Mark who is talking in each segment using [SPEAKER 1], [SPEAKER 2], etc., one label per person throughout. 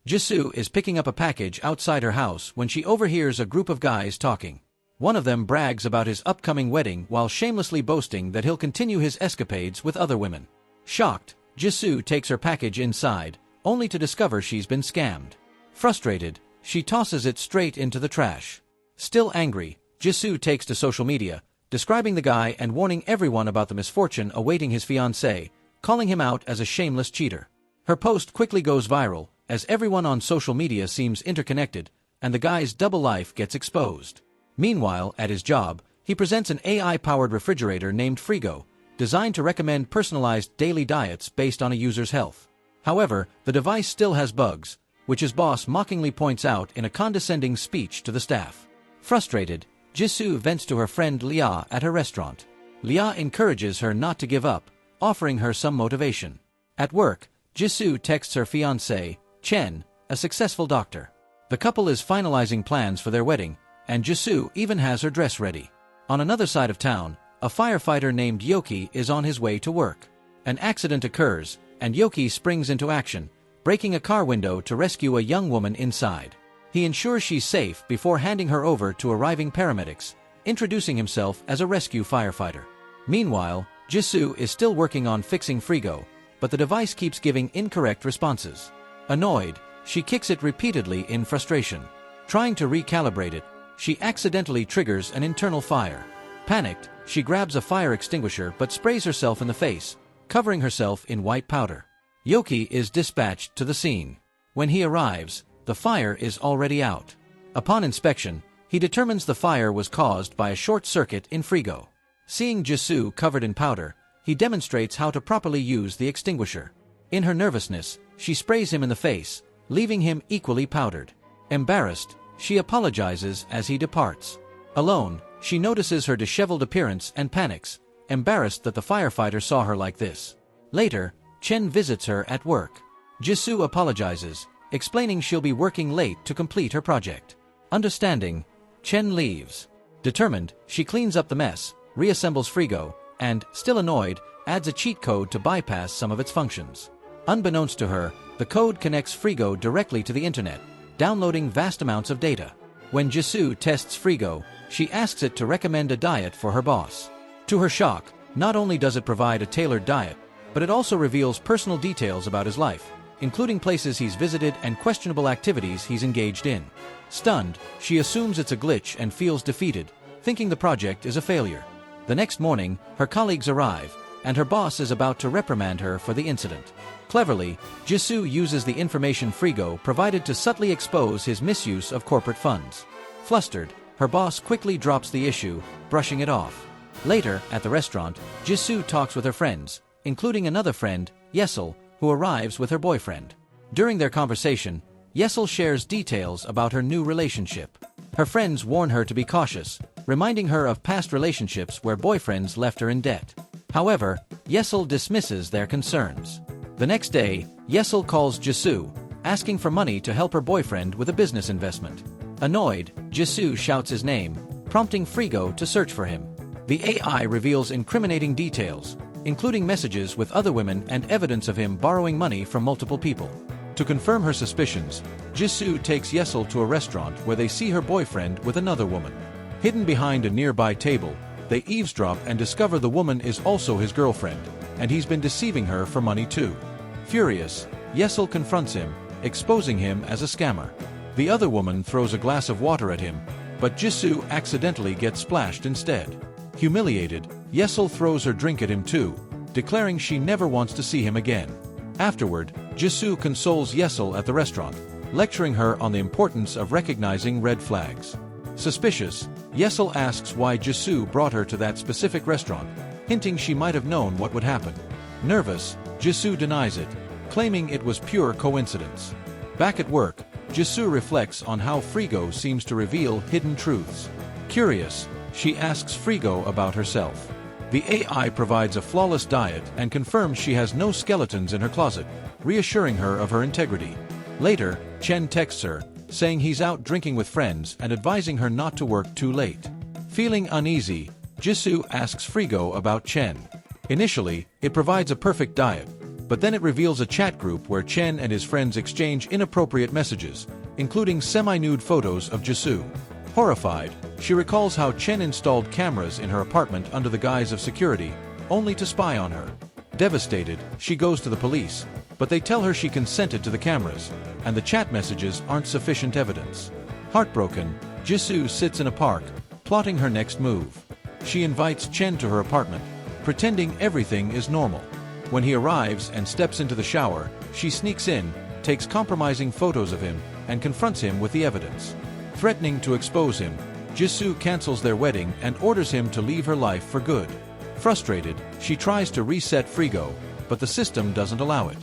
[SPEAKER 1] Jisoo is picking up a package outside her house when she overhears a group of guys talking. One of them brags about his upcoming wedding while shamelessly boasting that he'll continue his escapades with other women. Shocked, Jisoo takes her package inside, only to discover she's been scammed. Frustrated, she tosses it straight into the trash. Still angry, Jisoo takes to social media, describing the guy and warning everyone about the misfortune awaiting his fiancée, calling him out as a shameless cheater. Her post quickly goes viral, as everyone on social media seems interconnected, and the guy's double life gets exposed. Meanwhile, at his job, he presents an AI-powered refrigerator named Frigo, designed to recommend personalized daily diets based on a user's health. However, the device still has bugs, which his boss mockingly points out in a condescending speech to the staff. Frustrated, Jisoo vents to her friend Lia at her restaurant. Lia encourages her not to give up, offering her some motivation. At work, Jisoo texts her fiancé, Chen, a successful doctor. The couple is finalizing plans for their wedding, and Jisoo even has her dress ready. On another side of town, a firefighter named Yoki is on his way to work. An accident occurs, and Yoki springs into action, breaking a car window to rescue a young woman inside. He ensures she's safe before handing her over to arriving paramedics, introducing himself as a rescue firefighter. Meanwhile, Jisoo is still working on fixing Frigo, but the device keeps giving incorrect responses. Annoyed, she kicks it repeatedly in frustration. Trying to recalibrate it, she accidentally triggers an internal fire. Panicked, she grabs a fire extinguisher but sprays herself in the face, covering herself in white powder. Yoki is dispatched to the scene. When he arrives, the fire is already out. Upon inspection, he determines the fire was caused by a short circuit in Frigo. Seeing Jisoo covered in powder, he demonstrates how to properly use the extinguisher. In her nervousness, she sprays him in the face, leaving him equally powdered. Embarrassed, she apologizes as he departs. Alone, she notices her disheveled appearance and panics, embarrassed that the firefighter saw her like this. Later, Chen visits her at work. Jisoo apologizes, explaining she'll be working late to complete her project. Understanding, Chen leaves. Determined, she cleans up the mess, reassembles Frigo, and, still annoyed, adds a cheat code to bypass some of its functions. Unbeknownst to her, the code connects Frigo directly to the internet, downloading vast amounts of data. When Jisoo tests Frigo, she asks it to recommend a diet for her boss. To her shock, not only does it provide a tailored diet, but it also reveals personal details about his life, including places he's visited and questionable activities he's engaged in. Stunned, she assumes it's a glitch and feels defeated, thinking the project is a failure. The next morning, her colleagues arrive, and her boss is about to reprimand her for the incident. Cleverly, Jisoo uses the information Frigo provided to subtly expose his misuse of corporate funds. Flustered, her boss quickly drops the issue, brushing it off. Later, at the restaurant, Jisoo talks with her friends, including another friend, Yesel, who arrives with her boyfriend. During their conversation, Yesel shares details about her new relationship. Her friends warn her to be cautious, reminding her of past relationships where boyfriends left her in debt. However, Yesel dismisses their concerns. The next day, Yesel calls Jisoo, asking for money to help her boyfriend with a business investment. Annoyed, Jisoo shouts his name, prompting Frigo to search for him. The AI reveals incriminating details, including messages with other women and evidence of him borrowing money from multiple people. To confirm her suspicions, Jisoo takes Yesel to a restaurant where they see her boyfriend with another woman. Hidden behind a nearby table, they eavesdrop and discover the woman is also his girlfriend, and he's been deceiving her for money too. Furious, Yesel confronts him, exposing him as a scammer. The other woman throws a glass of water at him, but Jisoo accidentally gets splashed instead. Humiliated, Yesel throws her drink at him too, declaring she never wants to see him again. Afterward, Jisoo consoles Yesel at the restaurant, lecturing her on the importance of recognizing red flags. Suspicious, Yesel asks why Jisoo brought her to that specific restaurant, hinting she might have known what would happen. Nervous, Jisoo denies it, claiming it was pure coincidence. Back at work, Jisoo reflects on how Frigo seems to reveal hidden truths. Curious, she asks Frigo about herself. The AI provides a flawless diet and confirms she has no skeletons in her closet, reassuring her of her integrity. Later, Chen texts her, saying he's out drinking with friends and advising her not to work too late. Feeling uneasy, Jisoo asks Frigo about Chen. Initially, it provides a perfect diet, But then it reveals a chat group where Chen and his friends exchange inappropriate messages, including semi-nude photos of Jisoo. Horrified, she recalls how Chen installed cameras in her apartment under the guise of security, only to spy on her. Devastated, she goes to the police, but they tell her she consented to the cameras, and the chat messages aren't sufficient evidence. Heartbroken, Jisoo sits in a park, plotting her next move. She invites Chen to her apartment, pretending everything is normal. When he arrives and steps into the shower, she sneaks in, takes compromising photos of him, and confronts him with the evidence. Threatening to expose him, Jisoo cancels their wedding and orders him to leave her life for good. Frustrated, she tries to reset Frigo, but the system doesn't allow it.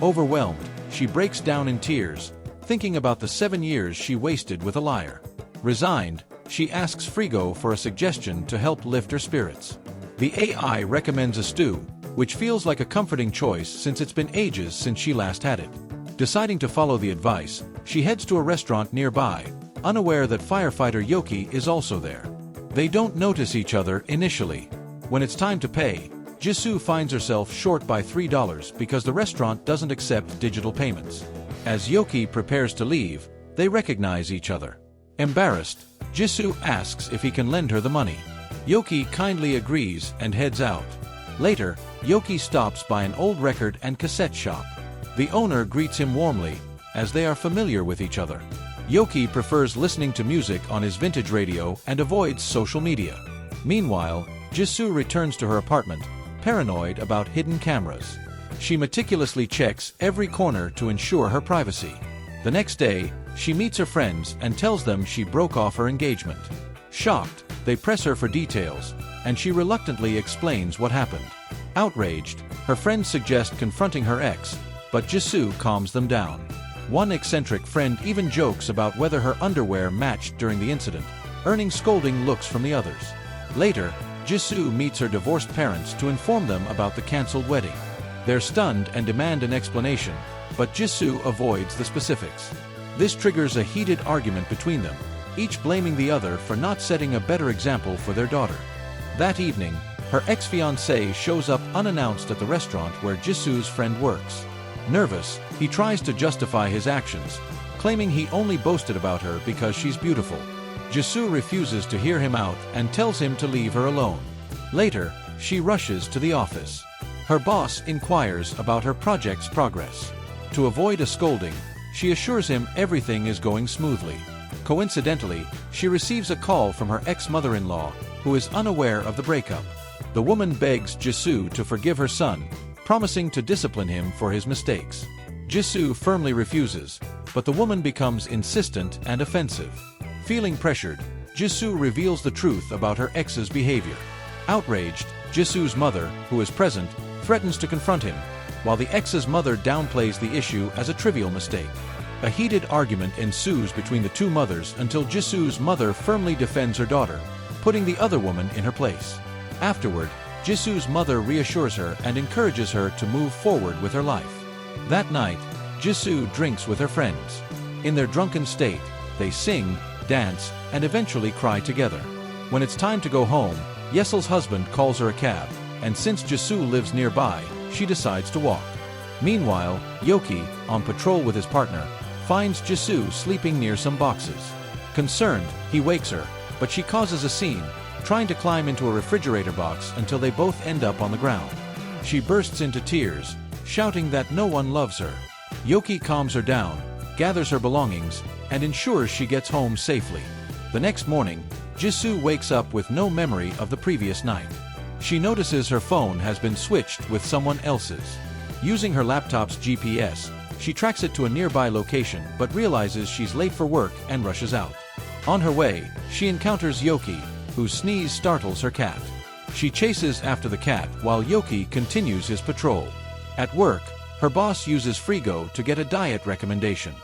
[SPEAKER 1] Overwhelmed, she breaks down in tears, thinking about the 7 years she wasted with a liar. Resigned, she asks Frigo for a suggestion to help lift her spirits. The AI recommends a stew, which feels like a comforting choice since it's been ages since she last had it. Deciding to follow the advice, she heads to a restaurant nearby, unaware that firefighter Yoki is also there. They don't notice each other initially. When it's time to pay, Jisoo finds herself short by $3 because the restaurant doesn't accept digital payments. As Yoki prepares to leave, they recognize each other. Embarrassed, Jisoo asks if he can lend her the money. Yoki kindly agrees and heads out. Later, Yoki stops by an old record and cassette shop. The owner greets him warmly, as they are familiar with each other. Yoki prefers listening to music on his vintage radio and avoids social media. Meanwhile, Jisoo returns to her apartment, paranoid about hidden cameras. She meticulously checks every corner to ensure her privacy. The next day, she meets her friends and tells them she broke off her engagement. Shocked, they press her for details, and she reluctantly explains what happened. Outraged, her friends suggest confronting her ex, but Jisoo calms them down. One eccentric friend even jokes about whether her underwear matched during the incident, earning scolding looks from the others. Later, Jisoo meets her divorced parents to inform them about the cancelled wedding. They're stunned and demand an explanation, but Jisoo avoids the specifics. This triggers a heated argument between them, each blaming the other for not setting a better example for their daughter. That evening, her ex-fiancé shows up unannounced at the restaurant where Jisoo's friend works. Nervous, he tries to justify his actions, claiming he only boasted about her because she's beautiful. Jisoo refuses to hear him out and tells him to leave her alone. Later, she rushes to the office. Her boss inquires about her project's progress. To avoid a scolding, she assures him everything is going smoothly. Coincidentally, she receives a call from her ex-mother-in-law, who is unaware of the breakup. The woman begs Jisoo to forgive her son, promising to discipline him for his mistakes. Jisoo firmly refuses, but the woman becomes insistent and offensive. Feeling pressured, Jisoo reveals the truth about her ex's behavior. Outraged, Jisoo's mother, who is present, threatens to confront him, while the ex's mother downplays the issue as a trivial mistake. A heated argument ensues between the two mothers until Jisoo's mother firmly defends her daughter, putting the other woman in her place. Afterward, Jisoo's mother reassures her and encourages her to move forward with her life. That night, Jisoo drinks with her friends. In their drunken state, they sing, dance, and eventually cry together. When it's time to go home, Yesel's husband calls her a cab, and since Jisoo lives nearby, she decides to walk. Meanwhile, Yoki, on patrol with his partner, finds Jisoo sleeping near some boxes. Concerned, he wakes her, but she causes a scene, trying to climb into a refrigerator box until they both end up on the ground. She bursts into tears, shouting that no one loves her. Yoki calms her down, gathers her belongings, and ensures she gets home safely. The next morning, Jisoo wakes up with no memory of the previous night. She notices her phone has been switched with someone else's. Using her laptop's GPS, she tracks it to a nearby location but realizes she's late for work and rushes out. On her way, she encounters Yoki, whose sneeze startles her cat. She chases after the cat while Yoki continues his patrol. At work, her boss uses Frigo to get a diet recommendation.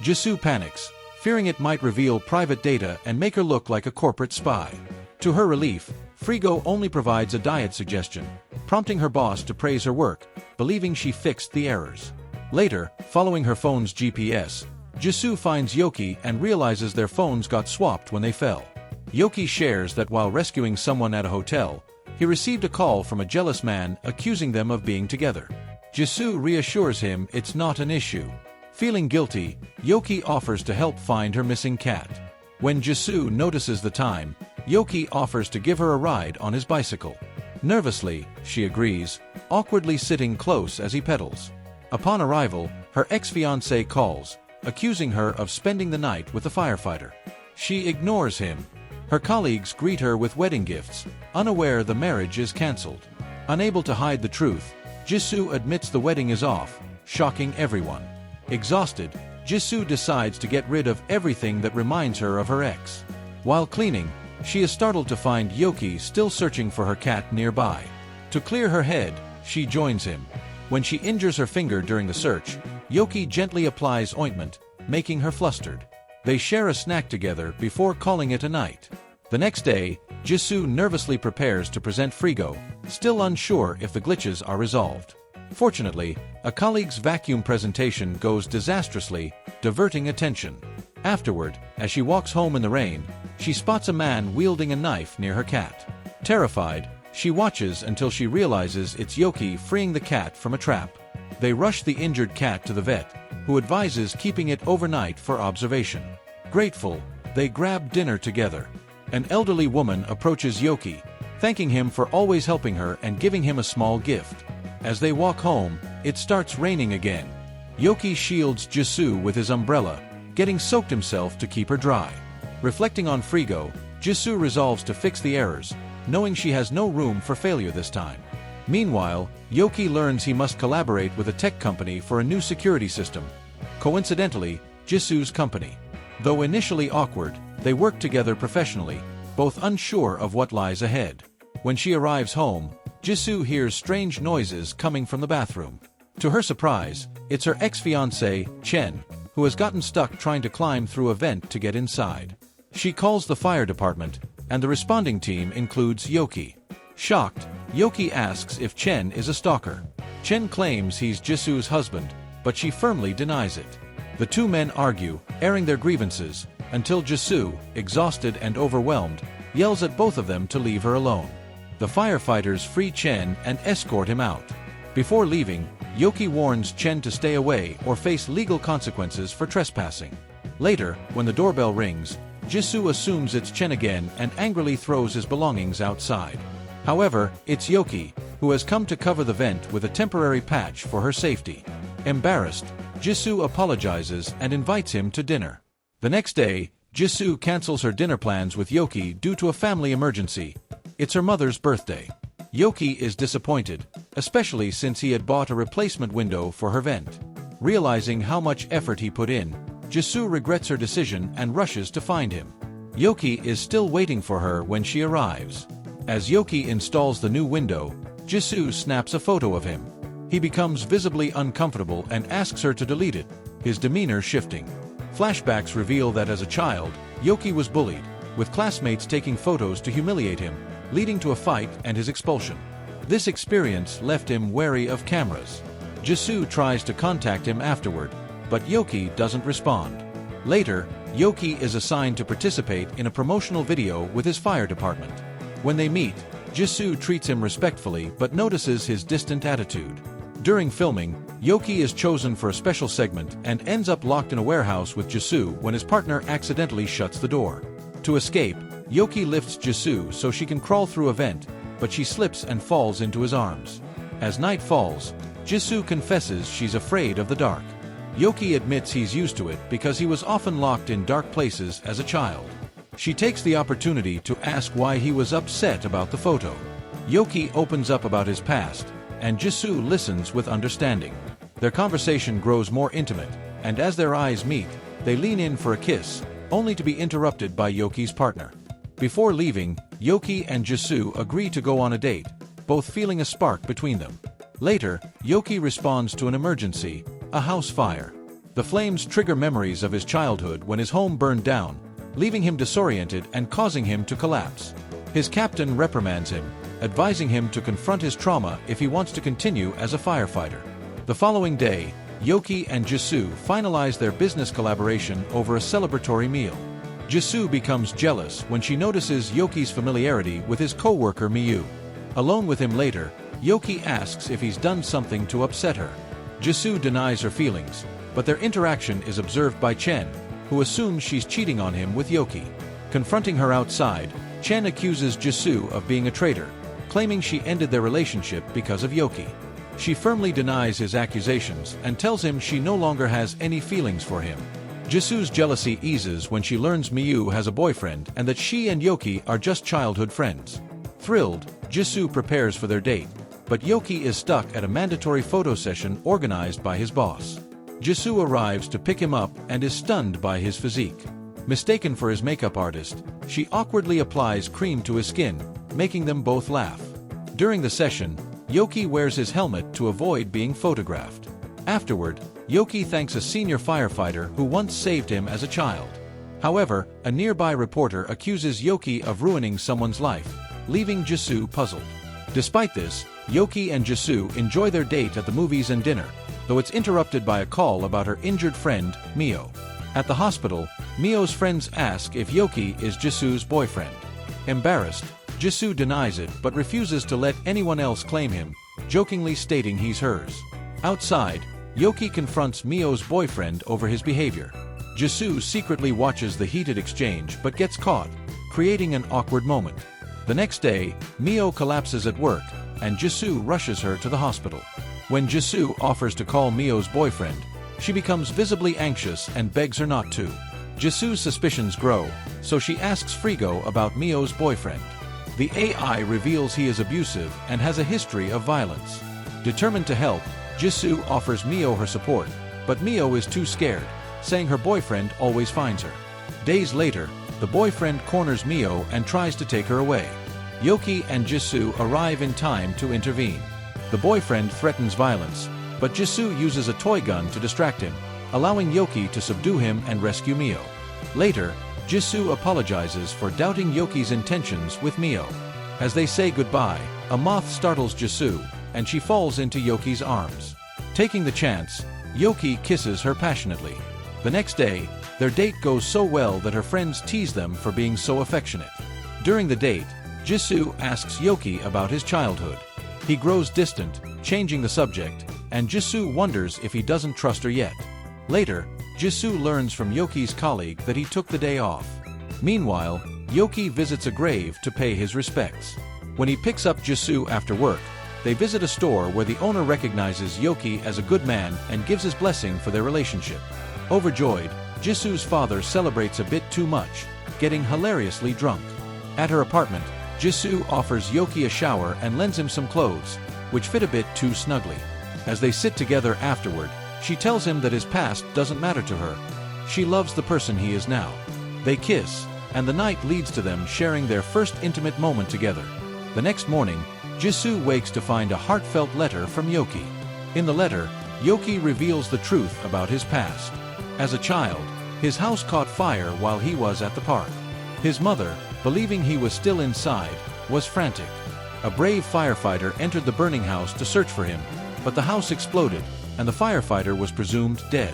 [SPEAKER 1] Jisoo panics, fearing it might reveal private data and make her look like a corporate spy. To her relief, Frigo only provides a diet suggestion, prompting her boss to praise her work, believing she fixed the errors. Later, following her phone's GPS, Jisoo finds Yoki and realizes their phones got swapped when they fell. Yoki shares that while rescuing someone at a hotel, he received a call from a jealous man accusing them of being together. Jisoo reassures him it's not an issue. Feeling guilty, Yoki offers to help find her missing cat. When Jisoo notices the time, Yoki offers to give her a ride on his bicycle. Nervously, she agrees, awkwardly sitting close as he pedals. Upon arrival, her ex-fiancé calls, accusing her of spending the night with the firefighter. She ignores him. Her colleagues greet her with wedding gifts, unaware the marriage is cancelled. Unable to hide the truth, Jisoo admits the wedding is off, shocking everyone. Exhausted, Jisoo decides to get rid of everything that reminds her of her ex. While cleaning, she is startled to find Yoki still searching for her cat nearby. To clear her head, she joins him. When she injures her finger during the search, Yoki gently applies ointment, making her flustered. They share a snack together before calling it a night. The next day, Jisoo nervously prepares to present Frigo, still unsure if the glitches are resolved. Fortunately, a colleague's vacuum presentation goes disastrously, diverting attention. Afterward, as she walks home in the rain, she spots a man wielding a knife near her cat. Terrified, she watches until she realizes it's Yoki freeing the cat from a trap. They rush the injured cat to the vet, who advises keeping it overnight for observation. Grateful, they grab dinner together. An elderly woman approaches Yoki, thanking him for always helping her and giving him a small gift. As they walk home, it starts raining again. Yoki shields Jisoo with his umbrella, getting soaked himself to keep her dry. Reflecting on Frigo, Jisoo resolves to fix the errors, knowing she has no room for failure this time. Meanwhile, Yoki learns he must collaborate with a tech company for a new security system. Coincidentally, Jisoo's company. Though initially awkward, they work together professionally, both unsure of what lies ahead. When she arrives home, Jisoo hears strange noises coming from the bathroom. To her surprise, it's her ex-fiancé, Chen, who has gotten stuck trying to climb through a vent to get inside. She calls the fire department, and the responding team includes Yoki. Shocked, Yoki asks if Chen is a stalker. Chen claims he's Jisoo's husband, but she firmly denies it. The two men argue, airing their grievances, until Jisoo, exhausted and overwhelmed, yells at both of them to leave her alone. The firefighters free Chen and escort him out. Before leaving, Yoki warns Chen to stay away or face legal consequences for trespassing. Later, when the doorbell rings, Jisoo assumes it's Chen again and angrily throws his belongings outside. However, it's Yoki, who has come to cover the vent with a temporary patch for her safety. Embarrassed, Jisoo apologizes and invites him to dinner. The next day, Jisoo cancels her dinner plans with Yoki due to a family emergency. It's her mother's birthday. Yoki is disappointed, especially since he had bought a replacement window for her vent. Realizing how much effort he put in, Jisoo regrets her decision and rushes to find him. Yoki is still waiting for her when she arrives. As Yoki installs the new window, Jisoo snaps a photo of him. He becomes visibly uncomfortable and asks her to delete it, his demeanor shifting. Flashbacks reveal that as a child, Yoki was bullied, with classmates taking photos to humiliate him, leading to a fight and his expulsion. This experience left him wary of cameras. Jisoo tries to contact him afterward, but Yoki doesn't respond. Later, Yoki is assigned to participate in a promotional video with his fire department. When they meet, Jisoo treats him respectfully but notices his distant attitude. During filming, Yoki is chosen for a special segment and ends up locked in a warehouse with Jisoo when his partner accidentally shuts the door. To escape, Yoki lifts Jisoo so she can crawl through a vent, but she slips and falls into his arms. As night falls, Jisoo confesses she's afraid of the dark. Yoki admits he's used to it because he was often locked in dark places as a child. She takes the opportunity to ask why he was upset about the photo. Yoki opens up about his past, and Jisoo listens with understanding. Their conversation grows more intimate, and as their eyes meet, they lean in for a kiss, only to be interrupted by Yoki's partner. Before leaving, Yoki and Jisoo agree to go on a date, both feeling a spark between them. Later, Yoki responds to an emergency, a house fire. The flames trigger memories of his childhood when his home burned down, leaving him disoriented and causing him to collapse. His captain reprimands him, advising him to confront his trauma if he wants to continue as a firefighter. The following day, Yoki and Jisoo finalize their business collaboration over a celebratory meal. Jisoo becomes jealous when she notices Yoki's familiarity with his co-worker Miyu. Alone with him later, Yoki asks if he's done something to upset her. Jisoo denies her feelings, but their interaction is observed by Chen, who assumes she's cheating on him with Yoki. Confronting her outside, Chen accuses Jisoo of being a traitor, claiming she ended their relationship because of Yoki. She firmly denies his accusations and tells him she no longer has any feelings for him. Jisoo's jealousy eases when she learns Miyu has a boyfriend and that she and Yoki are just childhood friends. Thrilled, Jisoo prepares for their date, but Yoki is stuck at a mandatory photo session organized by his boss. Jisoo arrives to pick him up and is stunned by his physique. Mistaken for his makeup artist, she awkwardly applies cream to his skin, making them both laugh. During the session, Yoki wears his helmet to avoid being photographed. Afterward, Yoki thanks a senior firefighter who once saved him as a child. However, a nearby reporter accuses Yoki of ruining someone's life, leaving Jisoo puzzled. Despite this, Yoki and Jisoo enjoy their date at the movies and dinner, though it's interrupted by a call about her injured friend, Mio. At the hospital, Mio's friends ask if Yoki is Jisoo's boyfriend. Embarrassed, Jisoo denies it but refuses to let anyone else claim him, jokingly stating he's hers. Outside, Yoki confronts Mio's boyfriend over his behavior. Jisoo secretly watches the heated exchange but gets caught, creating an awkward moment. The next day, Mio collapses at work, and Jisoo rushes her to the hospital. When Jisoo offers to call Mio's boyfriend, she becomes visibly anxious and begs her not to. Jisoo's suspicions grow, so she asks Frigo about Mio's boyfriend. The AI reveals he is abusive and has a history of violence. Determined to help, Jisoo offers Mio her support, but Mio is too scared, saying her boyfriend always finds her. Days later, the boyfriend corners Mio and tries to take her away. Yoki and Jisoo arrive in time to intervene. The boyfriend threatens violence, but Jisoo uses a toy gun to distract him, allowing Yoki to subdue him and rescue Mio. Later, Jisoo apologizes for doubting Yoki's intentions with Mio. As they say goodbye, a moth startles Jisoo, and she falls into Yoki's arms. Taking the chance, Yoki kisses her passionately. The next day, their date goes so well that her friends tease them for being so affectionate. During the date, Jisoo asks Yoki about his childhood. He grows distant, changing the subject, and Jisoo wonders if he doesn't trust her yet. Later, Jisoo learns from Yoki's colleague that he took the day off. Meanwhile, Yoki visits a grave to pay his respects. When he picks up Jisoo after work, they visit a store where the owner recognizes Yoki as a good man and gives his blessing for their relationship. Overjoyed, Jisoo's father celebrates a bit too much, getting hilariously drunk. At her apartment, Jisoo offers Yoki a shower and lends him some clothes, which fit a bit too snugly. As they sit together afterward, she tells him that his past doesn't matter to her. She loves the person he is now. They kiss, and the night leads to them sharing their first intimate moment together. The next morning, Jisoo wakes to find a heartfelt letter from Yoki. In the letter, Yoki reveals the truth about his past. As a child, his house caught fire while he was at the park. His mother, believing he was still inside, was frantic. A brave firefighter entered the burning house to search for him, but the house exploded, and the firefighter was presumed dead.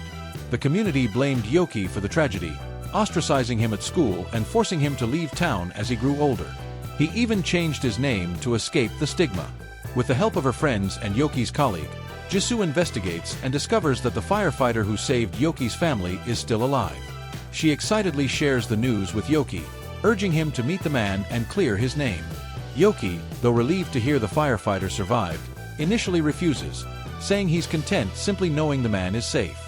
[SPEAKER 1] The community blamed Yoki for the tragedy, ostracizing him at school and forcing him to leave town as he grew older. He even changed his name to escape the stigma. With the help of her friends and Yoki's colleague, Jisoo investigates and discovers that the firefighter who saved Yoki's family is still alive. She excitedly shares the news with Yoki, urging him to meet the man and clear his name. Yoki, though relieved to hear the firefighter survived, initially refuses, saying he's content simply knowing the man is safe.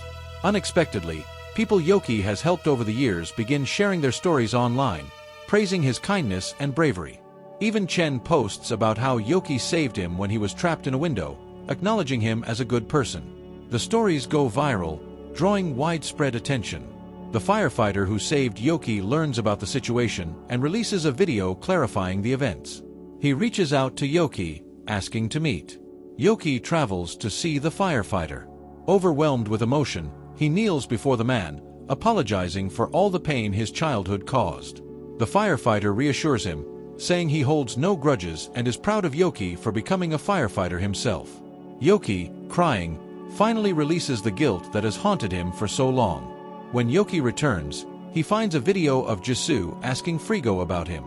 [SPEAKER 1] Unexpectedly, people Yoki has helped over the years begin sharing their stories online, praising his kindness and bravery. Even Chen posts about how Yoki saved him when he was trapped in a window, acknowledging him as a good person. The stories go viral, drawing widespread attention. The firefighter who saved Yoki learns about the situation and releases a video clarifying the events. He reaches out to Yoki, asking to meet. Yoki travels to see the firefighter. Overwhelmed with emotion, he kneels before the man, apologizing for all the pain his childhood caused. The firefighter reassures him, saying he holds no grudges and is proud of Yoki for becoming a firefighter himself. Yoki, crying, finally releases the guilt that has haunted him for so long. When Yoki returns, he finds a video of Jisoo asking Frigo about him.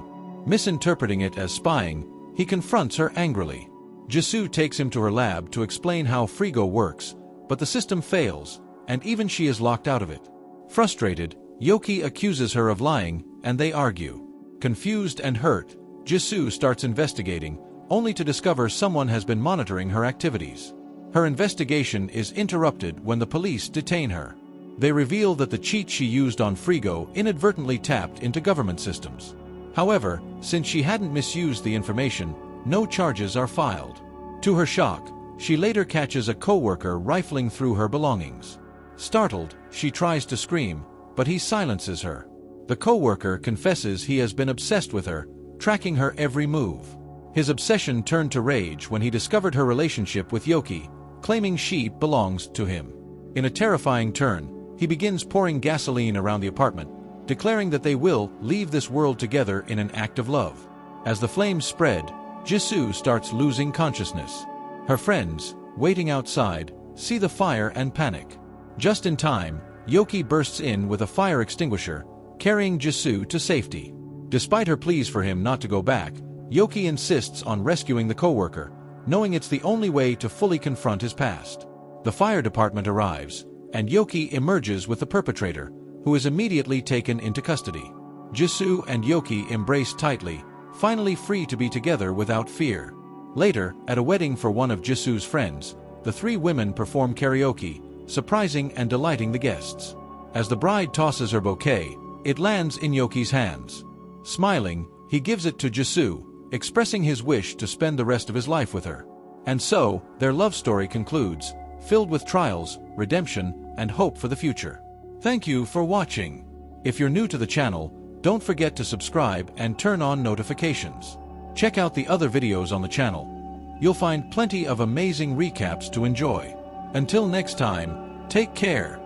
[SPEAKER 1] Misinterpreting it as spying, he confronts her angrily. Jisoo takes him to her lab to explain how Frigo works, but the system fails, and even she is locked out of it. Frustrated, Yoki accuses her of lying, and they argue. Confused and hurt, Jisoo starts investigating, only to discover someone has been monitoring her activities. Her investigation is interrupted when the police detain her. They reveal that the cheat she used on Frigo inadvertently tapped into government systems. However, since she hadn't misused the information, no charges are filed. To her shock, she later catches a co-worker rifling through her belongings. Startled, she tries to scream, but he silences her. The co-worker confesses he has been obsessed with her, tracking her every move. His obsession turned to rage when he discovered her relationship with Yoki, claiming she belongs to him. In a terrifying turn, he begins pouring gasoline around the apartment, declaring that they will leave this world together in an act of love. As the flames spread, Jisoo starts losing consciousness. Her friends, waiting outside, see the fire and panic. Just in time, Yoki bursts in with a fire extinguisher, carrying Jisoo to safety. Despite her pleas for him not to go back, Yoki insists on rescuing the co-worker, knowing it's the only way to fully confront his past. The fire department arrives, and Yoki emerges with the perpetrator, who is immediately taken into custody. Jisoo and Yoki embrace tightly, finally free to be together without fear. Later, at a wedding for one of Jisoo's friends, the three women perform karaoke, surprising and delighting the guests. As the bride tosses her bouquet, it lands in Yoki's hands. Smiling, he gives it to Jisoo, expressing his wish to spend the rest of his life with her. And so, their love story concludes, filled with trials, redemption, and hope for the future. Thank you for watching. If you're new to the channel, don't forget to subscribe and turn on notifications. Check out the other videos on the channel. You'll find plenty of amazing recaps to enjoy. Until next time, take care.